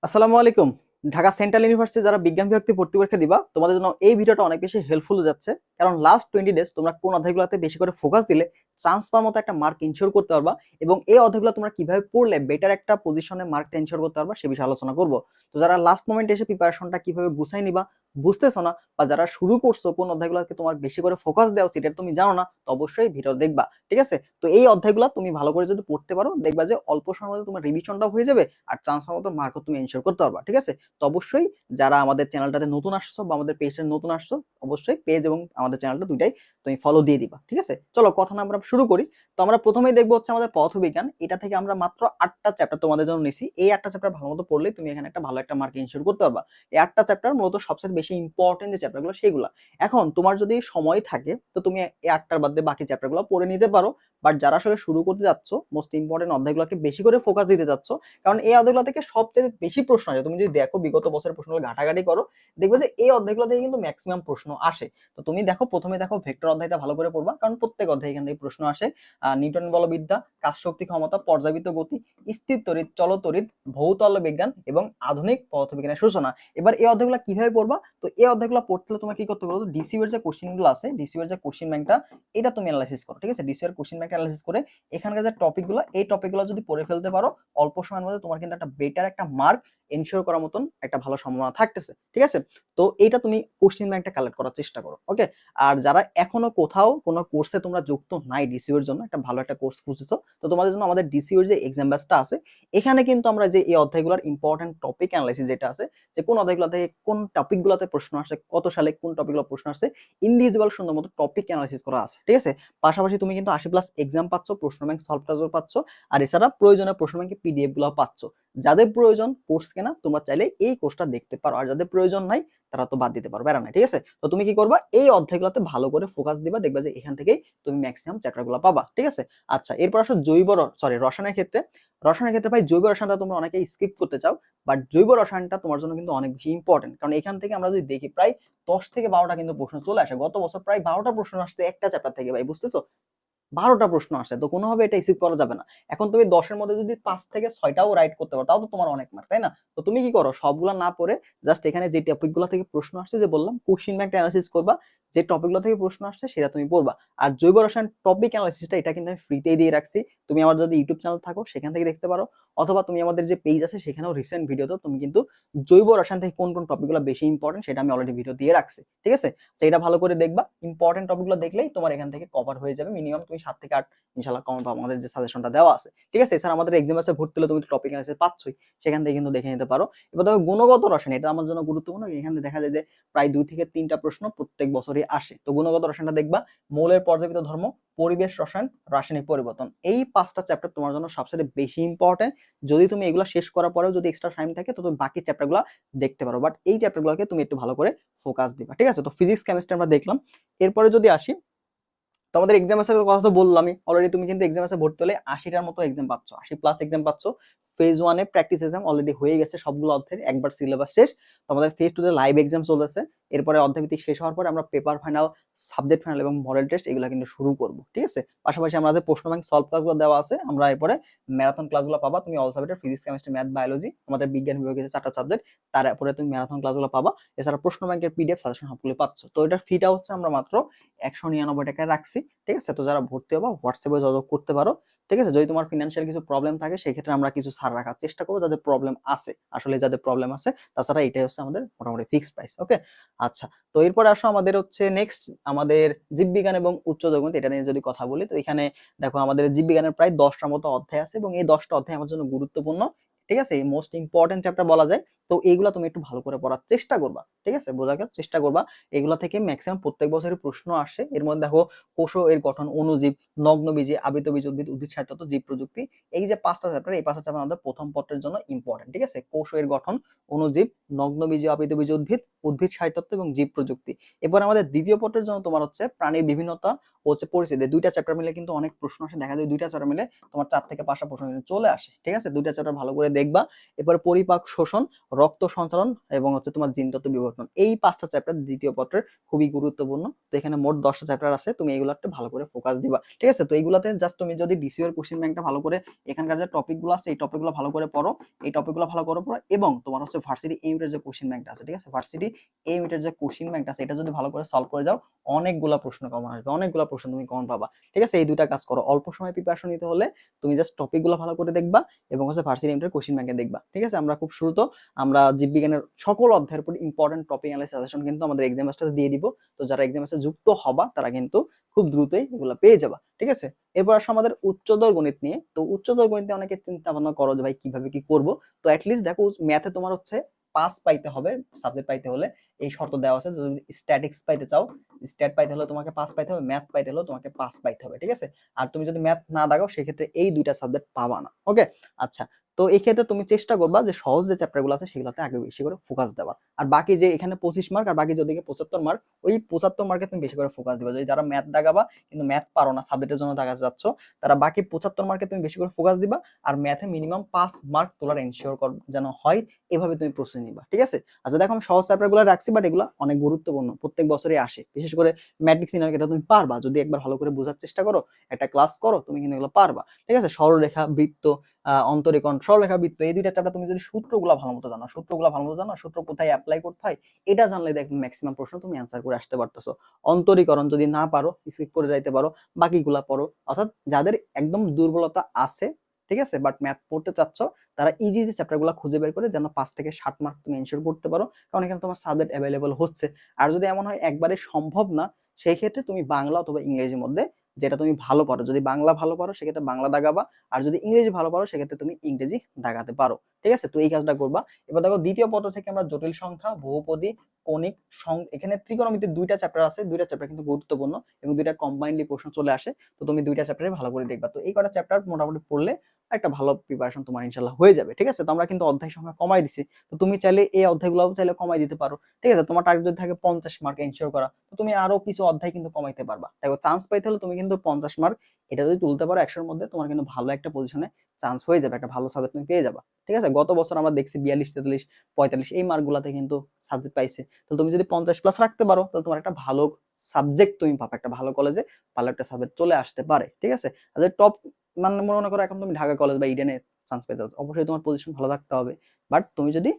আসসালামু আলাইকুম। Dhaka central university যারা বিজ্ঞান বিভাগ থেকে ভর্তি পরীক্ষা দিবা তোমাদের জন্য এই ভিডিওটা অনেক বেশি হেল্পফুল যাচ্ছে। কারণ লাস্ট 20 ডেজ তোমরা কোন অধ্যায়গুলোতে বেশি করে ফোকাস দিলে চান্স পাওয়ার মতো একটা মার্ক ইনশিওর করতে পারবা, এবং এই অধ্যায়গুলো তোমরা কিভাবে পড়লে বেটার একটা পজিশনে মার্কটা ইনশিওর করতে পারবা সে বিষয়ে আলোচনা করব। তো যারা লাস্ট মোমেন্টে এসে প্রিপারেশনটা কিভাবে গুছাই নিবা বুঝতেছো না, বা যারা শুরু করছো কোন অধ্যায়গুলোতে তোমার বেশি করে ফোকাস দেওয়া উচিত এটা তুমি জানো না, তো অবশ্যই ভিডিও দেখবা। ঠিক আছে, তো এই অধ্যায়গুলো তুমি ভালো করে যদি পড়তে পারো দেখবা যে অল্প সময়ের মধ্যে তোমার রিভিশনটাও হয়ে যাবে আর চান্স পাওয়ার মতো মার্কও তুমি এনশিওর করতে পারবা। ঠিক আছে, তো অবশ্যই যারা আমাদের চ্যানেলটাতে নতুন আসছো বা আমাদের পেজে নতুন আসছো, অবশ্যই পেজ এবং আমাদের চ্যানেলটা দুইটাই তুমি ফলো দিয়ে দিবা। ঠিক আছে, চলো কথা না আমরা শুরু করি। তো আমরা প্রথমেই দেখবো হচ্ছে আমাদের পদার্থবিজ্ঞান। এটা থেকে আমরা মাত্র 8টা চ্যাপ্টার তোমাদের জন্য নিছি। এই 8টা চ্যাপ্টার ভালো মতো পড়লে তুমি এখানে একটা ভালো একটা মার্ক ইনশিওর করতে পারবা। এই 8টা চ্যাপ্টার মূলত সবচেয়ে বেশি ইম্পর্টেন্ট যে চ্যাপ্টারগুলো সেগুলো। এখন তোমার যদি সময় থাকে তো তুমি এই 8টার বাদে বাকি চ্যাপ্টারগুলো পড়ে নিতে পারো। বাট যারা আসলে শুরু করতে যাচ্ছ, মোস্ট ইম্পর্টেন্ট অধ্যায়গুলোকে বেশি করে ফোকাস দিতে যাচ্ছ, কারণ এই অধ্যায়গুলো থেকে সবচেয়ে বেশি প্রশ্ন আসে। তুমি যদি দেখো বিগত বছরের প্রশ্নগুলো ঘাটাঘাটি করো, দেখবে যে এই অধ্যায়গুলো থেকে কিন্তু ম্যাক্সিমাম প্রশ্ন আসে। তো তুমি দেখো প্রথমে দেখো ভেক্টর অধ্যায়টা ভালো করে পড়বা, কারণ প্রত্যেক অধ্যায় এখান থেকে প্রশ্ন আসে। নিউটন বলবিদ্যা, কাজ শক্তি ক্ষমতা, পর্যাবৃত্ত গতি, স্থির তড়িৎ, চল তড়িৎ, ভৌতল বিজ্ঞান এবং আধুনিক পদার্থবিজ্ঞানের সূচনা। এবার এই অধ্যায়গুলো কিভাবে পড়বা? তো এই অধ্যায়গুলো পড়তে হলে তোমার কি করতে বলতো, ডিসিউ এর যে কোশ্চেনগুলো আছে, ডিসিউ এর যে কোশ্চেন ব্যাংকটা এটা তুমি অ্যানালাইসিস করো। ঠিক আছে, ডিসিউ এর কোশ্চেন ব্যাংকটা অ্যানালাইসিস করে এখানকার যে টপিকগুলো, এই টপিকগুলো যদি পড়ে ফেলতে পারো অল্প সময়ের মধ্যে তোমার কিন্তু একটা বেটার একটা মার্ক এনশিওর করার মতন একটা ভালো সম্ভাবনা থাকতেছে। ঠিক আছে, তো এইটা তুমি কোশ্চেন ব্যাংকটা কালেক্ট করার চেষ্টা করো। ওকে, আর যারা এখনো কোথাও কোনো কোর্সে তোমরা যুক্ত নাই ডিসিউ এর জন্য, একটা ভালো একটা কোর্স খুঁজেছো, তো তোমাদের জন্য আমাদের ডিসিউ এর যে এক্সাম ব্যাচটা আছে, এখানে কিন্তু আমরা যে এই অধ্যায়গুলোর ইম্পর্টেন্ট টপিক অ্যানালাইসিস যেটা আছে, যে কোন অধ্যায়গুলো থেকে কোন টপিকগুলোতে প্রশ্ন আসে, কত সালে কোন টপিকগুলো প্রশ্ন আসছে, ইন্ডিভিজুয়াল সুন্দর মতো টপিক অ্যানালাইসিস করা আছে। ঠিক আছে, পাশাপাশি তুমি কিন্তু 80+ এক্সাম পাচ্ছ, প্রশ্ন ব্যাংক সলভ টাজও পাচ্ছ, আর এছাড়া প্রয়োজনীয় প্রশ্ন ব্যাংকের পিডিএফ গুলো পাচ্ছ। যাদের প্রয়োজন কোর্স কেনা তোমরা চাইলে এই কোর্সটা দেখতে পারো, আর যাদের প্রয়োজন নাই তারা তো বাদ দিতে পারো, বেড়া নাই। ঠিক আছে, তো তুমি কি করবা, এই অধ্যায়গুলোতে ভালো করে ফোকাস দিবা, দেখবা যে এখান থেকেই তুমি ম্যাক্সিমাম চ্যাপ্টারগুলো পাবা। ঠিক আছে, আচ্ছা এরপর আসো রসায়নের ক্ষেত্রে। রসায়নের ক্ষেত্রে ভাই জৈব রসায়নটা তোমরা অনেকেই স্কিপ করতে চাও, বাট জৈব রসায়নটা তোমার জন্য কিন্তু অনেক বেশি ইম্পর্টেন্ট। কারণ এখান থেকে আমরা যদি দেখি প্রায় 10 থেকে 12টা কিন্তু প্রশ্ন চলে আসে। গত বছর প্রায় 12টা প্রশ্ন আসছে একটা চ্যাপ্টার থেকে, ভাই বুঝতেছো? 12টা প্রশ্ন আসে, তো কোনোভাবে এটা রিসিভ করা যাবে না। এখন তুমি 10-এর মধ্যে যদি 5 থেকে 6টাও রাইট করতে পারো তাও তো তোমার অনেক মার্ক, তাই না? তো তুমি কি করো, সবগুলা না পড়ে জাস্ট এখানে যে টপিকগুলো থেকে প্রশ্ন আসছে, যে বললাম কোশ্চেন ব্যাংক অ্যানালাইসিস করবা, যে টপিকগুলো থেকে প্রশ্ন আসছে সেটা তুমি পড়বা। আর জৈব রসায়ন টপিক অ্যানালাইসিসটা এটা কিন্তু আমি ফ্রিতেই দিয়ে রাখছি। তুমি আমার যদি ইউটিউব চ্যানেল থাকো সেখান থেকে দেখতে পারো, অথবা তুমি আমাদের যে পেজ আছে সেখানেও রিসেন্ট ভিডিওতে তুমি কিন্তু জৈব রসায়ন থেকে কোন কোন টপিকগুলো বেশি ইম্পর্টেন্ট সেটা আমি অলরেডি ভিডিও দিয়ে রাখছি। ঠিক আছে, তো এটা ভালো করে দেখবা, ইম্পর্টেন্ট টপিকগুলো দেখলেই তোমার এখান থেকে কভার হয়ে যাবে। মিনিমাম তুমি 7 থেকে 8 ইনশাআল্লাহ কমন পাবো আমাদের যে সাজেশনটা দেওয়া আছে। ঠিক আছে, এছাড়া আমাদের এক্সাম আছে ভর্তি হলে তুমি টপিক অ্যানালাইসিস পাচ্ছই, সেখান থেকে কিন্তু দেখে নিতে পারো। এবার দেখো গুণগত রসায়ন, এটা আমার জন্য গুরুত্বপূর্ণ। এখানে দেখা যায় যে প্রায় 2 থেকে 3টা প্রশ্ন প্রত্যেক বছরই আসে। তো গুণগত রসায়নটা দেখবা, মৌলের পর্যাবৃত্ত ধর্ম, পরিবেশ রসায়ন, রাসায়নিক পরিবর্তন, এই 5টা চ্যাপ্টার তোমার জন্য সবচেয়ে বেশি ইম্পর্টেন্ট। যদি তুমি এগুলো শেষ করার পরেও যদি এক্সট্রা টাইম থাকে তো তুমি বাকি চ্যাপ্টারগুলো দেখতে পারো, বাট এই চ্যাপ্টারগুলোকে তুমি একটু ভালো করে ফোকাস দিবা। ঠিক আছে, তো ফিজিক্স কেমিস্ট্রি আমরা দেখলাম। এরপরে যদি আসি, তো আমাদের এক্সাম এর কথা তো বললামই অলরেডি, তুমি কিন্তু এক্সাম এসে ভর্তি হলে 80টার মতো এক্সাম পাচ্ছ, 80+ এক্সাম পাচ্ছ। ফেজ 1 এ প্র্যাকটিস এক্সাম অলরেডি হয়ে গেছে সবগুলো অধ্যায়ের, একবার সিলেবাস শেষ। তো আমাদের ফেজ 2 তে লাইভ এক্সাম চলতেছে। এরপরে অধ্যায়ভিত্তিক শেষ হওয়ার পরে আমরা পেপার ফাইনাল, সাবজেক্ট ফাইনাল এবং মডেল টেস্ট এগুলো কিন্তু শুরু করব। ঠিক আছে, পাশাপাশি আমাদের প্রশ্ন ব্যাংক সলভ ক্লাসগুলো দেওয়া আছে, আমরা এরপরে ম্যারাথন ক্লাসগুলো পাবা। তুমি অল সাবজেক্টের ফিজিক্স কেমিস্ট্রি ম্যাথ বায়োলজি, আমাদের বিজ্ঞান বিভাগের 4টা সাবজেক্ট, তারপরে তুমি ম্যারাথন ক্লাসগুলো পাবা। এছাড়া প্রশ্ন ব্যাংকের পিডিএফ সাজেশন সবগুলো পাচ্ছ। তো এটার ফিটা হচ্ছে আমরা মাত্র 199 টাকায় রাখছি। ঠিক আছে, তো যারা ভর্তি হবা হোয়াটসঅ্যাপে যোগাযোগ করতে পারো। ঠিক আছে, যদি তোমার ফিনান্সিয়াল কিছু প্রবলেম থাকে সেই ক্ষেত্রে আমরা কিছু ছাড় রাখার চেষ্টা করবো, যাদের প্রবলেম আছে, আসলে যাদের প্রবলেম আছে। তাছাড়া এটাই হচ্ছে আমাদের মোটামুটি ফিক্সড প্রাইস। ওকে, আচ্ছা, তো এরপর আসো আমাদের হচ্ছে নেক্সট আমাদের জীববিজ্ঞান এবং উচ্চ যোগগণিত, এটা নিয়ে যদি কথা বলি, তো এখানে দেখো আমাদের জীববিজ্ঞানের প্রায় 10টার মতো অধ্যায় আছে, এবং এই 10টা অধ্যায় আমার জন্য গুরুত্বপূর্ণ। ঠিক আছে, এই মোস্ট ইম্পর্টেন্ট চ্যাপ্টার বলা যায়। তো এইগুলো তুমি একটু ভালো করে পড়ার চেষ্টা করবা। ঠিক আছে, বোঝার চেষ্টা করবা। এগুলো থেকে ম্যাক্সিমাম প্রত্যেক বছরই প্রশ্ন আসে। এর মধ্যে দেখো কোষ এর গঠন, অণুজীব, নগ্নবীজি, আবৃতবীজ উদ্ভিদ, উদ্ভিদ সাহিত্য, জীব প্রযুক্তি, এই যে 5টা চ্যাপ্টার, এই 5টা চ্যাপ্টার আমাদের প্রথম পত্রের জন্য ইম্পর্টেন্ট। ঠিক আছে, কোষ এর গঠন, অণুজীব, নগ্নবীজি, আবৃতবীজ উদ্ভিদ, উদ্ভিদ সাহিত্যত্ব এবং জীব প্রযুক্তি। এরপর আমাদের দ্বিতীয় পত্রের জন্য তোমার হচ্ছে প্রাণীর বিভিন্নতা ও হচ্ছে পরিস্থিতি। দুইটা চ্যাপ্টার মিলে কিন্তু অনেক প্রশ্ন আসে, দেখা যায় দুইটা চ্যাপ্টার মিলে তোমার 4 থেকে 5টা প্রশ্ন কিন্তু চলে আসে, ঠিক আছে? দুইটা চ্যাপ্টার ভালো করে দেখবা। এরপরে পরিপাক, শোষণ, রক্ত সঞ্চালন এবং হচ্ছে তোমার জিনতত্ত্ব বিবর্তন, এই 5টা চ্যাপ্টার দ্বিতীয় পত্রের খুবই গুরুত্বপূর্ণ। তো এখানে মোট 10টা চ্যাপ্টার আছে, তুমি এগুলো একটু ভালো করে ফোকাস দিবা, ঠিক আছে? তো এইগুলাতে জাস্ট তুমি যদি ডিসিও এর কোশ্চেন ব্যাংকটা ভালো করে, এখানকার যে টপিকগুলো আছে এই টপিকগুলো ভালো করে পড়ো, এই টপিকগুলো ভালো করে পড়ো, এবং তোমার হচ্ছে ভার্সিটি এই ইউনিটের যে কোশ্চেন ব্যাংকটা আছে, ঠিক আছে? ভার্সিটি এই ইউনিটের যে কোশ্চেন ব্যাংকটা আছে এটা যদি ভালো করে সলভ করে যাও, অনেকগুলা প্রশ্ন কমন আসবে, অনেকগুলা প্রশ্ন তুমি কমন পাবা, ঠিক আছে? এই দুইটা কাজ করো। অল্প সময় প্রিপারেশন নিতে হলে তুমি জাস্ট টপিকগুলো ভালো করে দেখবা এবং হচ্ছে ভার্সিটি ইউনিটের কোশ্চেন ব্যাংকে দেখবা, ঠিক আছে? আমরা খুব শুরুতে আমরা জীববিজ্ঞানের সকল অধ্যায়ের উপর ইম্পর্টেন্ট টপিক অ্যানালাইসিস সাজেশন কিন্তু আমাদের এক্সাম মাস্টারে দিয়ে দিব। তো যারা এক্সাম মাস্টারে যুক্ত হবা তারা কিন্তু খুব দ্রুতই এগুলো পেয়ে যাবা, ঠিক আছে? এরপর আসো আমাদের উচ্চতর গণিত নিয়ে। তো উচ্চতর গণিতে অনেকে চিন্তা ভাবনা করো যে ভাই কিভাবে কি করব। তো অ্যাটলিস্ট দেখো ম্যাথে তোমার হচ্ছে পাস পাইতে হবে, সাবজেক্ট পাইতে হলে এই শর্ত দেওয়া আছে। যদি স্ট্যাটিক্স পাইতে চাও, স্ট্যাট পাইতে হলে তোমাকে পাস পাইতে হবে, ম্যাথ পাইতে হলে তোমাকে পাস পাইতে হবে, ঠিক আছে? আর তুমি যদি ম্যাথ না দাগাও সেক্ষেত্রে এই দুইটা সাবজেক্ট পাবা না, ওকে? আচ্ছা, তো এই ক্ষেত্রে তুমি চেষ্টা করবা যে সহজ যে চ্যাপ্টারগুলো আছে সেগুলোতে আগে বেশি করে ফোকাস দেওয়ার। আর বাকি যে এখানে 25 মার্ক আর বাকি যেদিকে 75 মার্ক, ওই 75 মার্কে তুমি বেশি করে ফোকাস দিবা। যদি যারা ম্যাথ দাগাবা কিন্তু ম্যাথ পারো না, সাবজেক্টের জন্য দাগাতে যাচ্ছ, তারা বাকি 75 মার্কে তুমি বেশি করে ফোকাস দিবা। আর ম্যাথে মিনিমাম 5 মার্ক তোলার এনশিওর কর যেন হয়, এভাবে তুমি প্রস্তুতি নিবা, ঠিক আছে? আচ্ছা দেখো, আমি সহজ চ্যাপ্টারগুলো রাখছি, বাট এগুলো অনেক গুরুত্বপূর্ণ, প্রত্যেক বছরই আসে। বিশেষ করে ম্যাট্রিক্স নির্ণয় এটা তুমি পারবা যদি একবার ভালো করে বোঝার চেষ্টা করো, একটা ক্লাস করো, তুমি কিন্তু এগুলো পারবা, ঠিক আছে? সরলরেখা, বৃত্ত, অন্তরীকরণ, সরলরেখা, বৃত্ত, এই দুইটা চ্যাপ্টার তুমি যদি সূত্রগুলো ভালোমতো জানো, সূত্র কোথায় অ্যাপ্লাই করতে হয় এটা জানলে দেখো ম্যাক্সিমাম প্রশ্ন তুমি অ্যান্সার করে আসতে পারতেছো। অন্তরীকরণ যদি না পারো স্কিপ করে যাইতে পারো, বাকিগুলা পড়ো। অর্থাৎ যাদের একদম দুর্বলতা আছে, ঠিক আছে, বাট ম্যাথ পড়তে চাচ্ছ, তারা ইজি যে চ্যাপ্টারগুলো খুঁজে বের করে যেন 5 থেকে 7 মার্ক তুমি এনশিওর করতে পারো, কারণ এখানে তোমার সাবজেক্ট অ্যাভেলেবল হচ্ছে। আর যদি এমন হয় একবারে সম্ভব না, সেই ক্ষেত্রে তুমি বাংলা অথবা ইংরেজির মধ্যে যেটা তুমি ভালো পারো, যদি বাংলা ভালো পারো সেক্ষেত্রে বাংলা দাগাবা, আর যদি ইংরেজি ভালো পারো সেক্ষেত্রে তুমি ইংরেজি দাগাতে পারো, ঠিক আছে? তো এই কাজটা করবা। এবার দেখো দ্বিতীয় পত্র থেকে আমরা জটিল সংখ্যা, বহুপদী, কৌণিক, এখানে ত্রিকোণমিতির দুইটা চ্যাপ্টার আছে, দুইটা চ্যাপ্টার কিন্তু গুরুত্বপূর্ণ এবং দুইটা কম্বাইন্ডলি প্রশ্ন চলে আসে। তো তুমি দুইটা চ্যাপ্টারে ভালো করে দেখবা। তো এই কটা চ্যাপ্টার মোটামুটি পড়লে একটা ভালো প্রিপারেশন তোমার ইনশাআল্লাহ হয়ে যাবে, ঠিক আছে? তো আমরা কিন্তু অধ্যায় সংখ্যা কমাই দিছি, তো তুমি চাইলে এই অধ্যায়গুলো চাইলে কমাই দিতে পারো, ঠিক আছে? তোমার টার্গেট যদি থাকে 50 মার্ক এনশিওর করা, তো তুমি আরো কিছু অধ্যায় কিন্তু কমাইতে পারবা। দেখো চান্স পাইতে হলে তুমি কিন্তু 50 মার্ক এটা যদি তুলতে পারো 100 এর মধ্যে, তোমার কিন্তু ভালো একটা পজিশনে চান্স হয়ে যাবে, একটা ভালো সাবজেক্ট তুমি পেয়ে যাবা, ঠিক আছে? গত বছর আমরা দেখছি 42, 43, 45 এই মার্কগুলাতে কিন্তু সাবজেক্ট পাইছে। তো তুমি যদি 50 প্লাস রাখতে পারো তাহলে তোমার একটা ভালো সাবজেক্ট তুমি পাবে, একটা ভালো কলেজে ভালো একটা সাবজেক্ট চলে আসতে পারে, ঠিক আছে? আর টপ মানে মনে করো এখন তুমি ঢাকা কলেজ বা ইডেনে চান্স পেতে যাচ্ছ, অবশ্যই তোমার পজিশন ভালো থাকতে হবে। বাট তুমি যদি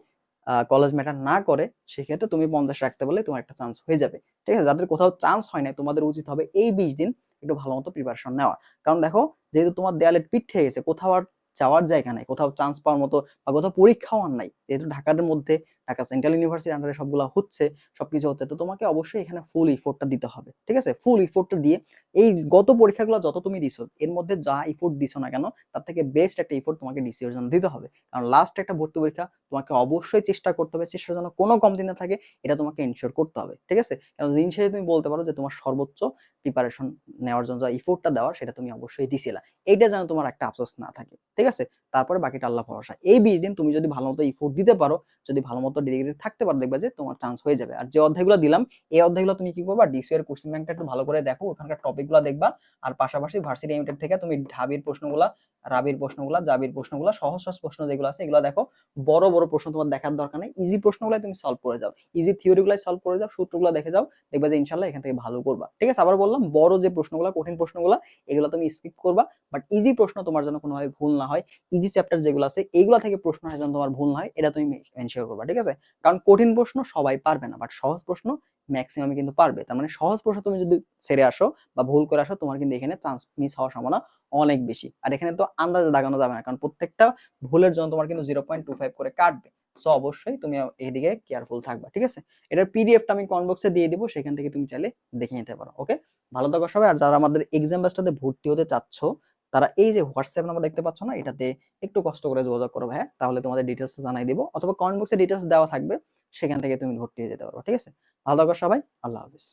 কলেজ ম্যাটার না করে সেক্ষেত্রে তুমি 50 রাখতে পারলে তোমার একটা চান্স হয়ে যাবে, ঠিক আছে? যাদের কোথাও চান্স হয় না তোমাদের উচিত হবে এই 20 দিন একটু ভালো মতো প্রিপারেশন নেওয়া। কারণ দেখো যেহেতু তোমার দেয়ালে পিঠ থেকে গেছে, কোথাও আর যাওয়ার জায়গা নাই, কোথাও চান্স পাওয়ার মতো বা কোথাও পরীক্ষাও আর নাই, যেহেতু ঢাকার মধ্যে ঢাকা সেন্ট্রাল ইউনিভার্সিটির আন্ডারে সবগুলো হচ্ছে, সবকিছু হচ্ছে, তো তোমাকে অবশ্যই এখানে ফুল ইফোর্টটা দিতে হবে, ঠিক আছে? ফুল ইফোর্টটা দিয়ে এই গত পরীক্ষাগুলো যত তুমি দিছো এর মধ্যে যা ইফোর্ট দিছো না কেন তার থেকে বেস্ট একটা ইফোর্ট তোমাকে ডিসিওর জন্য দিতে হবে। কারণ লাস্ট একটা ভর্তি পরীক্ষা, তোমাকে অবশ্যই চেষ্টা করতে হবে, চেষ্টার জন্য কোনো কমতি না থাকে এটা তোমাকে এনশিওর করতে হবে, ঠিক আছে? কারণ দিন শেষে তুমি বলতে পারো যে তোমার সর্বোচ্চ প্রিপারেশন নেওয়ার জন্য যা ইফোর্টটা দেওয়ার সেটা তুমি অবশ্যই দিছিলা, এইটা যেন তোমার একটা আফসোস না থাকে, ঠিক আছে? তারপরে বাকিটা আল্লাহ ভরসা। এই 20 দিন তুমি যদি ভালো মতো ইফোর্ট দিতে পারো, যদি ভালো মতো ডেডিকেটেড থাকতে পারো, দেখবা যে তোমার চান্স হয়ে যাবে। আর যে অধ্যায়গুলো দিলাম এই অধ্যায়গুলো তুমি কি করবা, ডিসিও এর কোশ্চেন ব্যাংকটা একটু ভালো করে দেখো, ওখানকার টপিকগুলো দেখবা। আর পাশাপাশি ভার্সিটি লিমিটেড থেকে তুমি ঢাবির প্রশ্নগুলা, রাবির প্রশ্নগুলা, জাবির প্রশ্নগুলা, সহজ সহজ প্রশ্ন যেগুলো আছে এগুলো দেখো। বড় বড় প্রশ্ন তোমার দেখার দরকার নেই, ইজি প্রশ্নগুলো তুমি সলভ করে যাও, ইজি থিওরিগুলো সলভ করে যাও, সূত্রগুলো দেখে যাও, দেখবা যে ইনশাআল্লাহ এখান থেকে ভালো করবা, ঠিক আছে? আবার বললাম বড় যে প্রশ্নগুলো, কঠিন প্রশ্নগুলো এগুলো তুমি স্কিপ করবা, বাট ইজি প্রশ্ন তোমার জন্য কোনোভাবে ভুল না হয়, ইজি চ্যাপ্টার যেগুলো আছে এইগুলো থেকে প্রশ্ন হয় যেন তোমার ভুল না হয় এটা তুমি এনশিওর করবা, ঠিক আছে? কারণ কঠিন প্রশ্ন সবাই পারবে না, বাট সহজ প্রশ্ন ম্যাক্সিমাম কিন্তু পারবে। তার মানে সহজ প্রশ্ন তুমি যদি ছেড়ে আসো বা ভুল করে আসো তোমার কিন্তু এখানে চান্স মিস হওয়ার সম্ভাবনা অনেক বেশি। আর এখানে তো আন্দাজে দাগানো যাবে না, কারণ প্রত্যেকটা ভুলের জন্য তোমার কিন্তু 0.25 করে কাটবে। সো অবশ্যই তুমি এইদিকে কেয়ারফুল থাকবা, ঠিক আছে? এটার পিডিএফটা আমি কমেন্ট বক্সে দিয়ে দিব, সেখান থেকে তুমি চাইলে দেখে নিতে পারো, ওকে? ভালো থাকো সবাই। আর যারা আমাদের এক্সাম ব্যাচটাতে ভর্তি হতে চাচ্ছ তারা এই যে হোয়াটসঅ্যাপ নাম্বার দেখতে পাচ্ছ না, এটাতে একটু কষ্ট করে যোগাযোগ করো ভাই, তাহলে তোমাদের ডিটেলস জানাই দিব, অথবা কমেন্ট বক্সে ডিটেলস দেওয়া থাকবে, সেখান থেকে তুমি ভর্তি হয়ে যেতে পারো, ঠিক আছে? ভালো থাকো সবাই, আল্লাহ হাফিজ।